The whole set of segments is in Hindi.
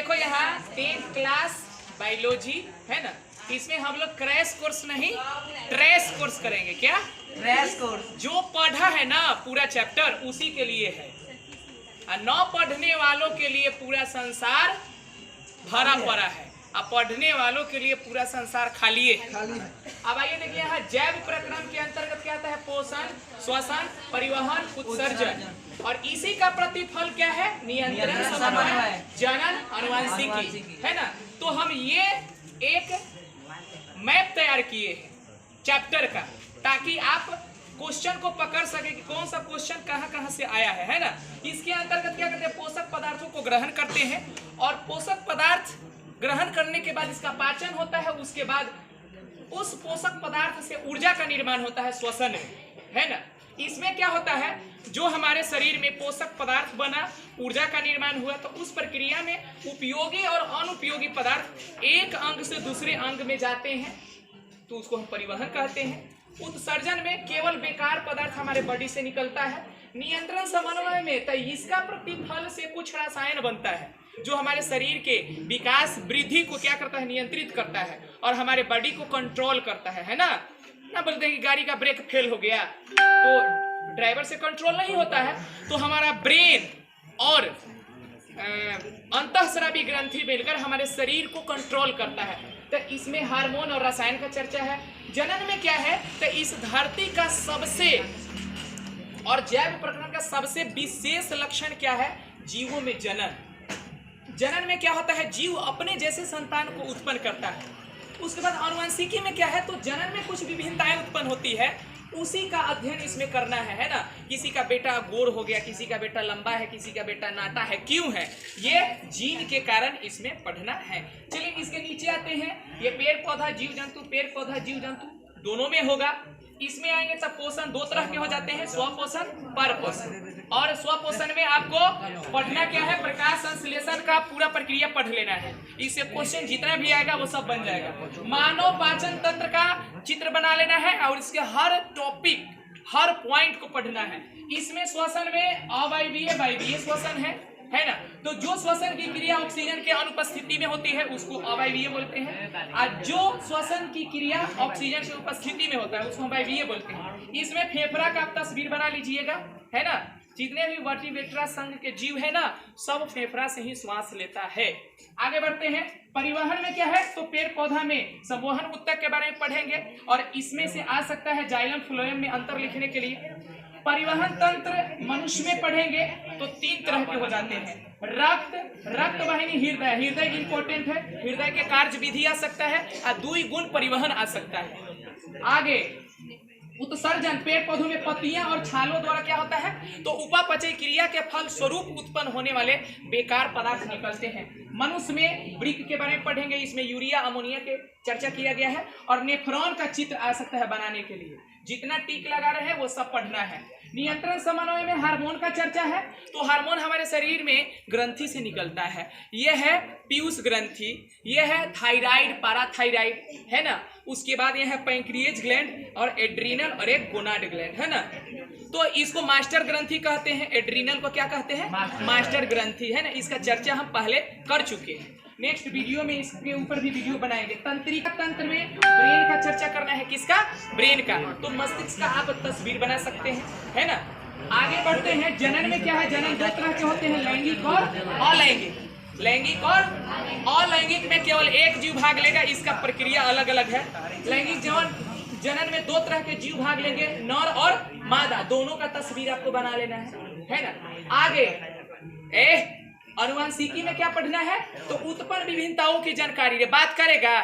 देखो यहाँ 10th क्लास बायोलॉजी है ना, इसमें हम लोग क्रैश कोर्स नहीं ट्रेस कोर्स करेंगे। क्या ट्रेस कोर्स? जो पढ़ा है ना पूरा चैप्टर उसी के लिए है, और न पढ़ने वालों के लिए पूरा संसार भरा पड़ा है, और पढ़ने वालों के लिए पूरा संसार खाली है। अब आइए देखिए यहाँ जैव प्रक्रम के अंतर्गत क्या आता है? पोषण, श्वसन, परिवहन, उत्सर्जन, और इसी का प्रतिफल क्या है? नियंत्रण, समन्वय, जनन, आनुवंशिकी, है ना। तो हम ये एक मैप तैयार किए हैं चैप्टर का, ताकि आप क्वेश्चन को पकड़ सके कि कौन सा क्वेश्चन कहाँ से आया है ना। इसके अंतर्गत क्या करते हैं? पोषक पदार्थों को ग्रहण करते हैं, और पोषक पदार्थ ग्रहण करने के बाद इसका पाचन होता है, उसके बाद उस पोषक पदार्थ से ऊर्जा का निर्माण होता है श्वसन में, है ना। इसमें क्या होता है? जो हमारे शरीर में पोषक पदार्थ बना, ऊर्जा का निर्माण हुआ, तो उस प्रक्रिया में उपयोगी और अनुपयोगी पदार्थ एक अंग से दूसरे अंग में जाते हैं, तो उसको हम परिवहन कहते हैं। उत्सर्जन में केवल बेकार पदार्थ हमारे बॉडी से निकलता है। नियंत्रण समन्वय में तो इसका प्रतिफल से कुछ रसायन बनता है जो हमारे शरीर के विकास वृद्धि को क्या करता है? नियंत्रित करता है, और हमारे बॉडी को कंट्रोल करता है ना। ना बोलते हैं कि गाड़ी का ब्रेक फेल हो गया तो ड्राइवर से कंट्रोल नहीं होता है, तो हमारा ब्रेन और अंतःस्रावी ग्रंथि मिलकर हमारे शरीर को कंट्रोल करता है। तो इसमें हार्मोन और रसायन का चर्चा है। जनन में क्या है? तो इस धरती का सबसे और जैव प्रक्रम का सबसे विशेष लक्षण क्या है? जीवों में जनन। जनन में क्या होता है? जीव अपने जैसे संतान को उत्पन्न करता है। उसके बाद आनुवंशिकी में क्या है? तो जनन में कुछ विभिन्नताएं उत्पन्न होती है, उसी का अध्ययन इसमें करना है ना। किसी का बेटा गोर हो गया, किसी का बेटा लंबा है, किसी का बेटा नाटा है, क्यों है? ये जीन के कारण इसमें पढ़ना है। चलिए इसके नीचे आते हैं। ये पेड़ पौधा जीव जंतु, पेड़ पौधा जीव जंतु दोनों में होगा। इसमें आएंगे सब पोषण दो तरह के हो जाते हैं, स्वपोषण, परपोषण। और स्वपोषण में आपको पढ़ना क्या है? प्रकाश संश्लेषण का पूरा प्रक्रिया पढ़ लेना है। इससे क्वेश्चन जितना भी आएगा वो सब बन जाएगा। मानव पाचन तंत्र का चित्र बना लेना है, और इसके हर टॉपिक हर पॉइंट को पढ़ना है। इसमें श्वसन में अवायवीय वायवीय श्वसन है ना। तो जो श्वसन की क्रिया ऑक्सीजन के अनुपस्थिति में होती है उसको अवायवीय बोलते हैं, और जो श्वसन की क्रिया ऑक्सीजन की उपस्थिति में होता है उसको वायवीय बोलते हैं। इसमें फेफड़ा का आप तस्वीर बना लीजिएगा, है ना। जितने भी वर्टिब्रेटा संघ के जीव है ना, सब फेफड़ा से ही श्वास लेता है। आगे बढ़ते हैं। परिवहन में क्या है? तो पेड़ पौधा में संवहन ऊतक के बारे में पढ़ेंगे, और इसमें से आ सकता है जाइलम फ्लोएम में अंतर लिखने के लिए। परिवहन तंत्र मनुष्य में पढ़ेंगे तो 3 तरह के हो जाते हैं। रक्त वाहिनी, हृदय इंपॉर्टेंट है, हृदय के कार्य विधि आ सकता है, और 2 गुण परिवहन आ सकता है। आगे उत्सर्जन, पेड़ पौधों में पत्तियां और छालों द्वारा क्या होता है? तो उपापचय क्रिया के फल स्वरूप उत्पन्न होने वाले बेकार पदार्थ निकलते हैं। मनुष्य में वृक्क के बारे में पढ़ेंगे, इसमें यूरिया अमोनिया के चर्चा किया गया है, और नेफ्रॉन का चित्र आ सकता है बनाने के लिए। जितना टिक लगा रहे हैं वो सब पढ़ना है। नियंत्रण समन्वय में हार्मोन का चर्चा है, तो हार्मोन हमारे शरीर में ग्रंथि से निकलता है। यह है पीयूष ग्रंथि, यह है थायराइड, पैराथायराइड, है ना। उसके बाद यह है पैंक्रिएज ग्लैंड और एड्रीनल और एक गोनाड ग्लैंड, है ना। तो इसको मास्टर ग्रंथि कहते हैं, एड्रीनल को क्या कहते हैं? मास्टर ग्रंथि, है ना। इसका चर्चा हम पहले कर चुके हैं। नेक्स्ट वीडियो में इसके ऊपर भी वीडियो बनाएंगे। तंत्रिका तंत्र में ब्रेन का चर्चा करना है। किसका? ब्रेन का। तो मस्तिष्क का आप तस्वीर बना सकते हैं, है ना। आगे बढ़ते हैं। जनन में क्या है? जनन 2 तरह के होते हैं, लैंगिक और अलैंगिक। लैंगिक और अलैंगिक में केवल एक जीव भाग लेगा, इसका प्रक्रिया अलग अलग है। लैंगिक जनन में 2 तरह के जीव भाग लेंगे, नर और मादा, दोनों का तस्वीर आपको बना लेना है ना। आगे आनुवंशिकी में क्या पढ़ना है? तो उत्पन्न विभिन्नताओं की जानकारी रे बात करेगा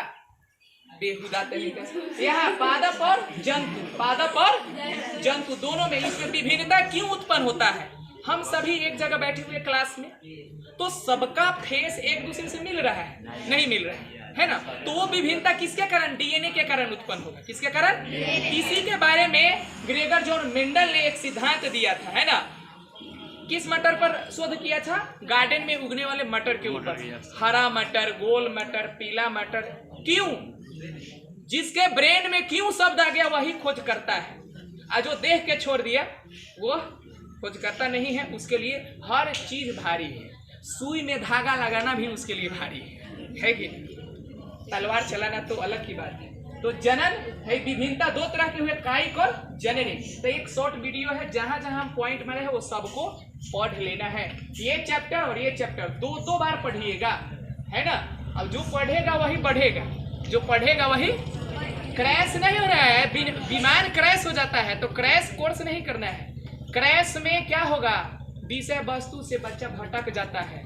बेहुदा तरीका से। यहाँ पादप और जंतु दोनों में इसमें विभिन्नता क्यों उत्पन्न होता है? हम सभी एक जगह बैठे हुए क्लास में, तो सबका फेस एक दूसरे से मिल रहा है? नहीं मिल रहा है ना। तो वो विभिन्नता किसके कारण? डीएनए के कारण उत्पन्न होगा। किसके कारण? इसी के बारे में ग्रेगर जॉन मेंडल ने एक सिद्धांत दिया था, है ना। किस मटर पर शोध किया था? गार्डन में उगने वाले मटर के ऊपर। हरा मटर, गोल मटर, पीला मटर। क्यों? जिसके ब्रेन में क्यों शब्द आ गया वही खोज करता है, और जो देख के छोड़ दिया वो खोज करता नहीं है। उसके लिए हर चीज भारी है। सुई में धागा लगाना भी उसके लिए भारी है कि नहीं? तलवार चलाना तो अलग की बात है। तो जनन है, विभिन्नता दो तरह के हुए, कायिक और जननी। तो एक शॉर्ट वीडियो है, जहां जहां हम पॉइंट मारे हैं वो सबको पढ़ लेना है। ये चैप्टर और ये चैप्टर दो बार पढ़िएगा, है ना। अब जो पढ़ेगा वही बढ़ेगा, जो पढ़ेगा वही। क्रैश नहीं हो रहा है, विमान क्रैश हो जाता है तो क्रैश कोर्स नहीं करना है। क्रैश में क्या होगा, विषय वस्तु से बच्चा भटक जाता है,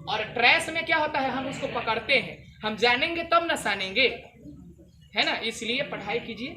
और ट्रेस में क्या होता है, हम उसको पकड़ते हैं। हम जानेंगे तब न सानेंगे, है ना। इसलिए पढ़ाई कीजिए।